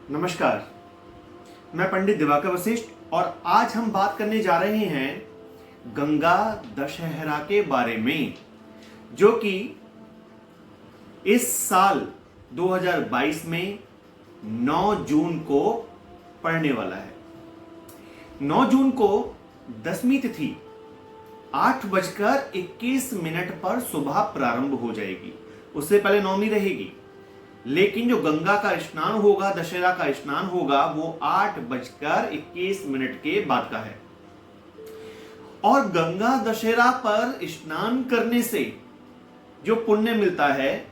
नमस्कार, मैं पंडित दिवाकर वशिष्ठ और आज हम बात करने जा रहे हैं गंगा दशहरा के बारे में, जो कि इस साल 2022 में 9 जून को पड़ने वाला है। 9 जून को दशमी तिथि 8:21 पर सुबह प्रारंभ हो जाएगी। उससे पहले नवमी रहेगी, लेकिन जो गंगा का स्नान होगा, दशहरा का स्नान होगा, वो 8:21 के बाद का है। और गंगा दशहरा पर स्नान करने से जो पुण्य मिलता है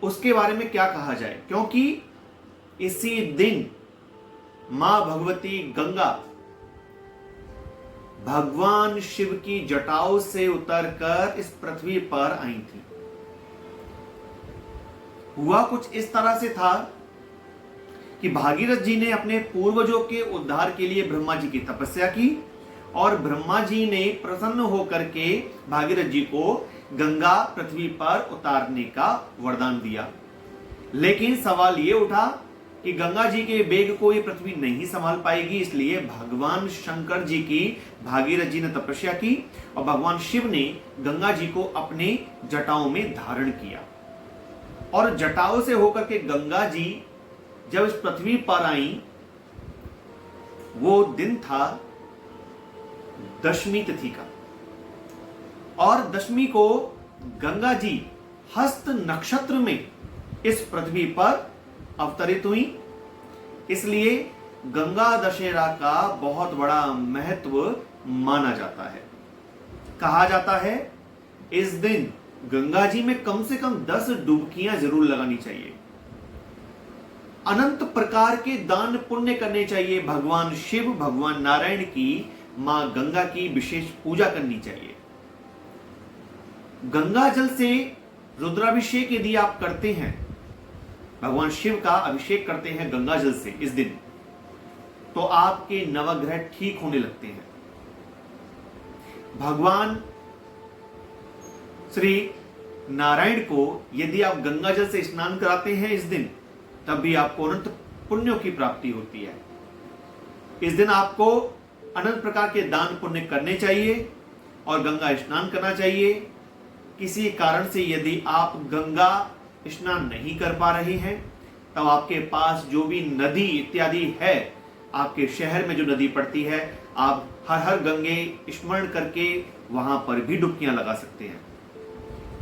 उसके बारे में क्या कहा जाए, क्योंकि इसी दिन मां भगवती गंगा भगवान शिव की जटाओं से उतरकर इस पृथ्वी पर आई थी। हुआ कुछ इस तरह से था कि भागीरथ जी ने अपने पूर्वजों के उद्धार के लिए ब्रह्मा जी की तपस्या की और ब्रह्मा जी ने प्रसन्न होकर के भागीरथ जी को गंगा पृथ्वी पर उतारने का वरदान दिया। लेकिन सवाल यह उठा कि गंगा जी के वेग को ये पृथ्वी नहीं संभाल पाएगी, इसलिए भगवान शंकर जी की भागीरथ जी ने तपस्या की और भगवान शिव ने गंगा जी को अपने जटाओं में धारण किया। और जटाओं से होकर के गंगा जी जब इस पृथ्वी पर आई, वो दिन था दशमी तिथि का, और दशमी को गंगा जी हस्त नक्षत्र में इस पृथ्वी पर अवतरित हुई। इसलिए गंगा दशहरा का बहुत बड़ा महत्व माना जाता है। कहा जाता है इस दिन गंगा जी में कम से कम 10 डुबकियां जरूर लगानी चाहिए। अनंत प्रकार के दान पुण्य करने चाहिए। भगवान शिव, भगवान नारायण की, मां गंगा की विशेष पूजा करनी चाहिए। गंगा जल से रुद्राभिषेक यदि आप करते हैं, भगवान शिव का अभिषेक करते हैं गंगा जल से इस दिन, तो आपके नवग्रह ठीक होने लगते हैं। भगवान श्री नारायण को यदि आप गंगा जल से स्नान कराते हैं इस दिन, तब भी आपको अनंत पुण्यों की प्राप्ति होती है। इस दिन आपको अनंत प्रकार के दान पुण्य करने चाहिए और गंगा स्नान करना चाहिए। किसी कारण से यदि आप गंगा स्नान नहीं कर पा रहे हैं, तब आपके पास जो भी नदी इत्यादि है, आपके शहर में जो नदी पड़ती है, आप हर हर गंगे स्मरण करके वहां पर भी डुबकियां लगा सकते हैं।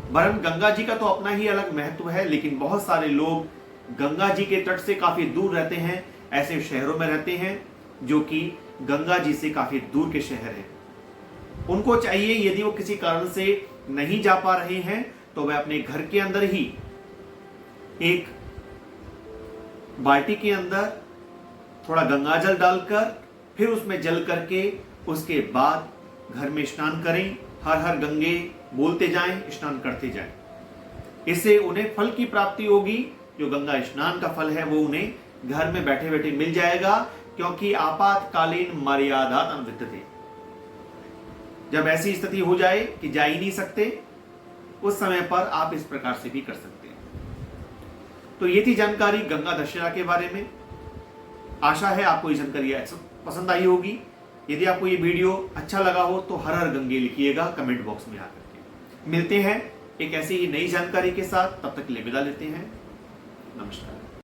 वरन गंगा जी का तो अपना ही अलग महत्व है, लेकिन बहुत सारे लोग गंगा जी के तट से काफी दूर रहते हैं, ऐसे शहरों में रहते हैं जो कि गंगा जी से काफी दूर के शहर हैं। उनको चाहिए, यदि वो किसी कारण से नहीं जा पा रहे हैं, तो वह अपने घर के अंदर ही एक बाल्टी के अंदर थोड़ा गंगा जल डालकर फिर उसमें जल करके उसके बाद घर में स्नान करें। हर हर गंगे बोलते जाएं, स्नान करते जाएं। इससे उन्हें फल की प्राप्ति होगी। जो गंगा स्नान का फल है वो उन्हें घर में बैठे बैठे मिल जाएगा, क्योंकि आपातकालीन मर्यादात अनुविद्यते। जब ऐसी स्थिति हो जाए कि जा ही नहीं सकते, उस समय पर आप इस प्रकार से भी कर सकते हैं। तो ये थी जानकारी गंगा दशहरा के बारे में। आशा है आपको ये जानकारी पसंद आई होगी। यदि आपको ये वीडियो अच्छा लगा हो तो हर हर गंगे लिखिएगा कमेंट बॉक्स में आकर के। मिलते हैं एक ऐसी ही नई जानकारी के साथ, तब तक के लिए विदा लेते हैं। नमस्कार।